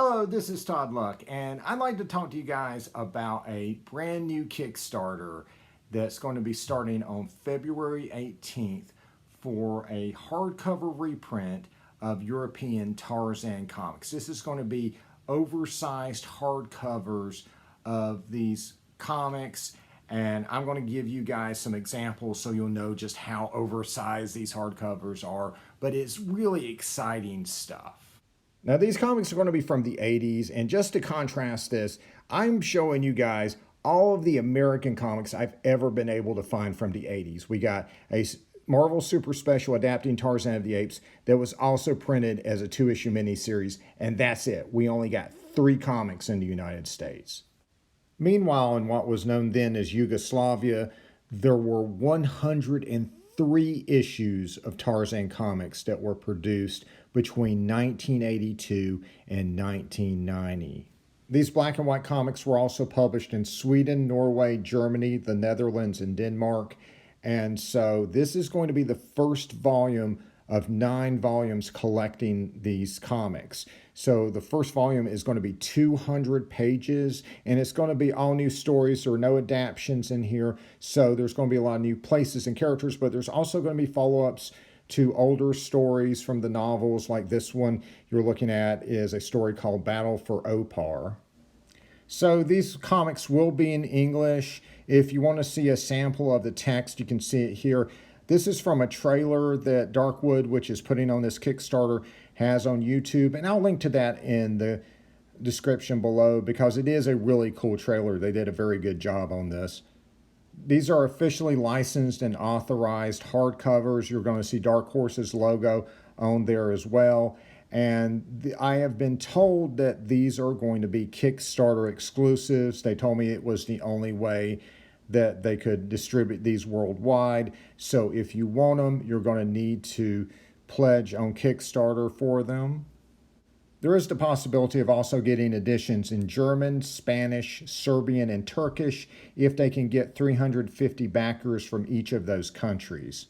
Hello, this is Todd Luck, and I'd like to talk to you guys about a brand new Kickstarter that's going to be starting on February 18th for a hardcover reprint of European Tarzan comics. This is going to be oversized hardcovers of these comics, and I'm going to give you guys some examples so you'll know just how oversized these hardcovers are, but it's really exciting stuff. Now, these comics are going to be from the 80s, and just to contrast this, I'm showing you guys all of the American comics I've ever been able to find from the 80s. We got a Marvel Super Special adapting Tarzan of the Apes that was also printed as a 2-issue miniseries, and that's it. We only got 3 comics in the United States. Meanwhile, in what was known then as Yugoslavia, there were 103 issues of Tarzan comics that were produced between 1982 and 1990. These black and white comics were also published in Sweden, Norway, Germany, the Netherlands, and Denmark. And so this is going to be the first volume of 9 volumes collecting these comics. So the first volume is going to be 200 pages, and it's going to be all new stories. There are no adaptions in here, so there's going to be a lot of new places and characters, but there's also going to be follow-ups to older stories from the novels. Like this one you're looking at is a story called Battle for Opar. So these comics will be in English. If you want to see a sample of the text, you can see it here. This is from a trailer that Darkwood, which is putting on this Kickstarter, has on YouTube. And I'll link to that in the description below because it is a really cool trailer. They did a very good job on this. These are officially licensed and authorized hardcovers. You're going to see Dark Horse's logo on there as well. And I have been told that these are going to be Kickstarter exclusives. They told me it was the only way that they could distribute these worldwide. So if you want them, you're going to need to pledge on Kickstarter for them. There is the possibility of also getting editions in German, Spanish, Serbian, and Turkish if they can get 350 backers from each of those countries.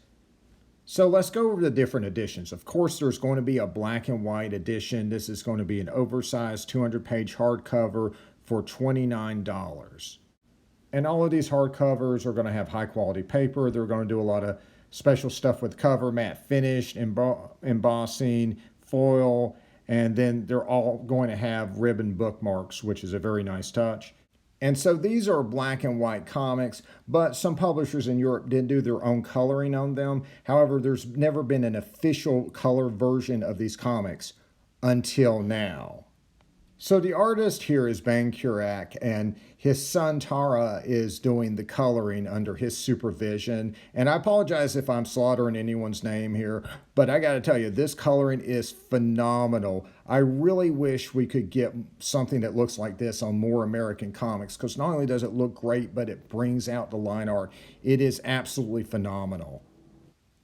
So let's go over the different editions. Of course, there's going to be a black and white edition. This is going to be an oversized 200-page hardcover for $29. And all of these hardcovers are going to have high-quality paper. They're going to do a lot of special stuff with cover, matte finish, embossing, foil, and then they're all going to have ribbon bookmarks, which is a very nice touch. And so these are black and white comics, but some publishers in Europe did do their own coloring on them. However, there's never been an official color version of these comics until now. So the artist here is Ben Kurak, and his son Tara is doing the coloring under his supervision. And I apologize if I'm slaughtering anyone's name here, but I got to tell you, this coloring is phenomenal. I really wish we could get something that looks like this on more American comics, because not only does it look great, but it brings out the line art. It is absolutely phenomenal.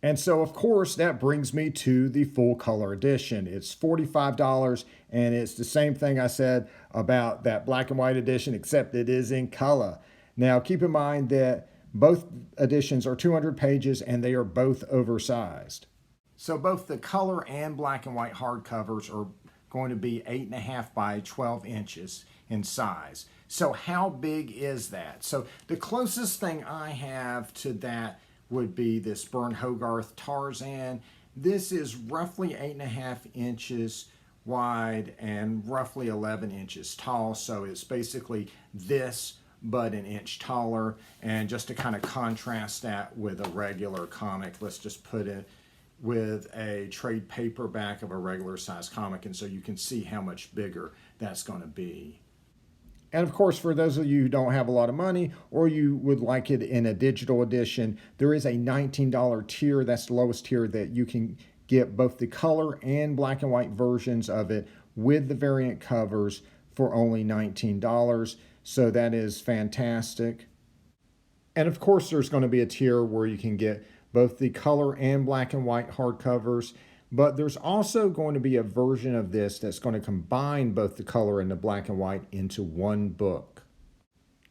And so, of course, that brings me to the full color edition. It's $45, and it's the same thing I said about that black and white edition, except it is in color. Now, keep in mind that both editions are 200 pages, and they are both oversized. So both the color and black and white hardcovers are going to be 8.5 by 12 inches in size. So how big is that? So the closest thing I have to that would be this Bern Hogarth Tarzan. This is roughly 8.5 inches wide and roughly 11 inches tall. So it's basically this, but an inch taller. And just to kind of contrast that with a regular comic, let's just put it with a trade paperback of a regular size comic. And so you can see how much bigger that's going to be. And of course, for those of you who don't have a lot of money or you would like it in a digital edition, there is a $19 tier. That's the lowest tier that you can get both the color and black and white versions of it with the variant covers for only $19. So that is fantastic. And of course, there's going to be a tier where you can get both the color and black and white hardcovers. But there's also going to be a version of this that's going to combine both the color and the black and white into one book.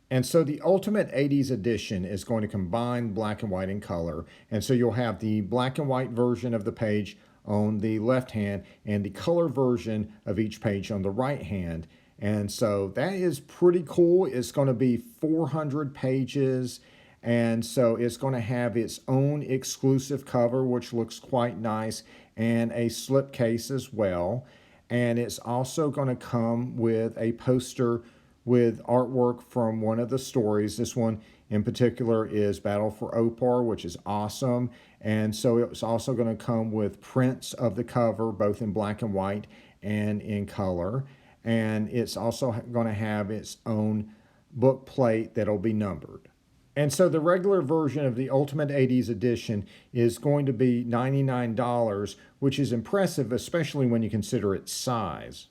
And so the Ultimate 80s edition is going to combine black and white and color. And so you'll have the black and white version of the page on the left hand and the color version of each page on the right hand. And so that is pretty cool. It's going to be 400 pages. And so it's going to have its own exclusive cover, which looks quite nice, and a slipcase as well. And it's also going to come with a poster with artwork from one of the stories. This one in particular is Battle for Opar, which is awesome. And so it's also going to come with prints of the cover, both in black and white and in color. And it's also going to have its own book plate that'll be numbered. And so the regular version of the Ultimate 80s edition is going to be $99, which is impressive, especially when you consider its size.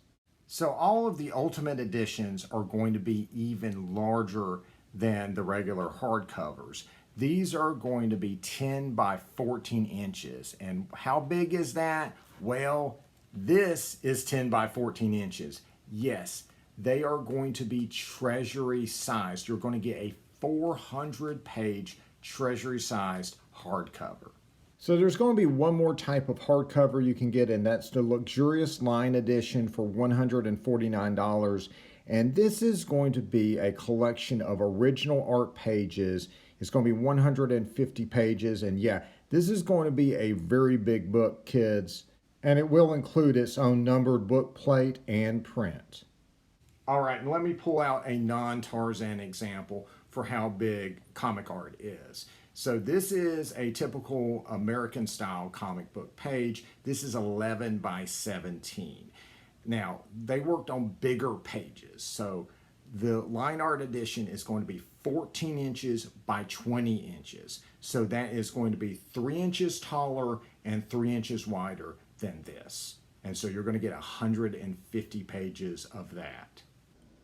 So all of the Ultimate editions are going to be even larger than the regular hardcovers. These are going to be 10 by 14 inches. And how big is that? Well, this is 10 by 14 inches. Yes, they are going to be treasury sized. You're going to get a 400-page treasury-sized hardcover. So there's going to be one more type of hardcover you can get, and that's the luxurious line edition for $149. And this is going to be a collection of original art pages. It's going to be 150 pages, and yeah, this is going to be a very big book, kids. And it will include its own numbered book plate and print. All right, and let me pull out a non-Tarzan example for how big comic art is. So this is a typical American style comic book page. This is 11 by 17. Now, they worked on bigger pages. So the line art edition is going to be 14 inches by 20 inches. So that is going to be 3 inches taller and 3 inches wider than this. And so you're going to get 150 pages of that.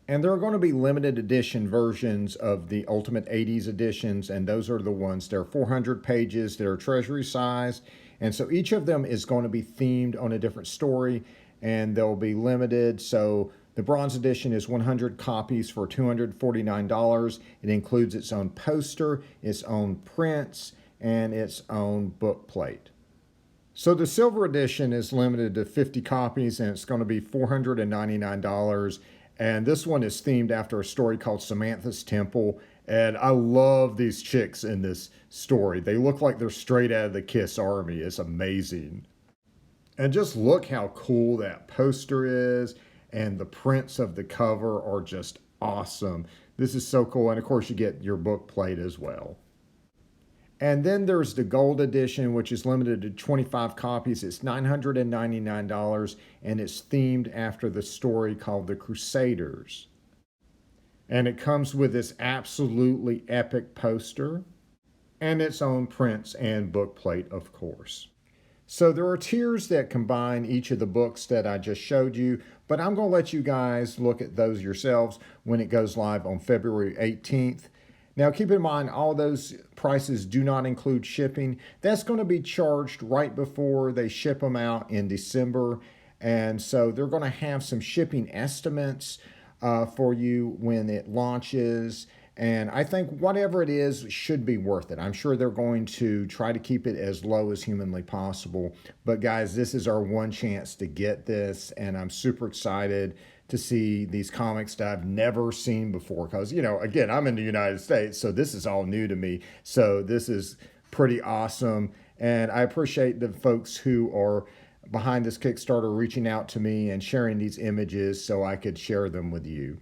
And there are going to be limited edition versions of the Ultimate 80s editions, and those are the ones. They're 400 pages, they're treasury sized, and so each of them is going to be themed on a different story, and they'll be limited. So the bronze edition is 100 copies for $249. It includes its own poster, its own prints, and its own book plate. So the silver edition is limited to 50 copies, and it's going to be $499. And this one is themed after a story called Samantha's Temple. And I love these chicks in this story. They look like they're straight out of the Kiss Army. It's amazing. And just look how cool that poster is. And the prints of the cover are just awesome. This is so cool. And of course you get your book plate as well. And then there's the gold edition, which is limited to 25 copies. It's $999, and it's themed after the story called The Crusaders. And it comes with this absolutely epic poster and its own prints and book plate, of course. So there are tiers that combine each of the books that I just showed you, but I'm going to let you guys look at those yourselves when it goes live on February 18th. Now, keep in mind, all those prices do not include shipping. That's going to be charged right before they ship them out in December. And so they're going to have some shipping estimates for you when it launches. And I think whatever it is should be worth it. I'm sure they're going to try to keep it as low as humanly possible. But guys, this is our one chance to get this. And I'm super excited to see these comics that I've never seen before. Because, you know, again, I'm in the United States, so this is all new to me. So this is pretty awesome. And I appreciate the folks who are behind this Kickstarter reaching out to me and sharing these images so I could share them with you.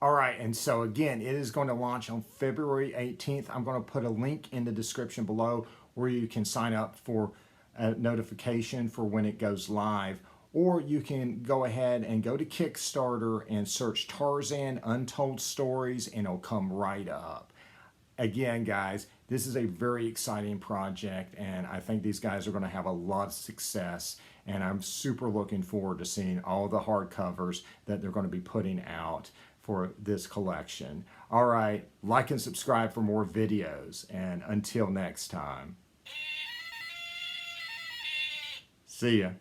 All right, and so again, it is going to launch on February 18th. I'm going to put a link in the description below where you can sign up for a notification for when it goes live. Or you can go ahead and go to Kickstarter and search Tarzan Untold Stories, and it'll come right up. Again, guys, this is a very exciting project, and I think these guys are going to have a lot of success. And I'm super looking forward to seeing all the hardcovers that they're going to be putting out for this collection. All right, like and subscribe for more videos, and until next time, see ya.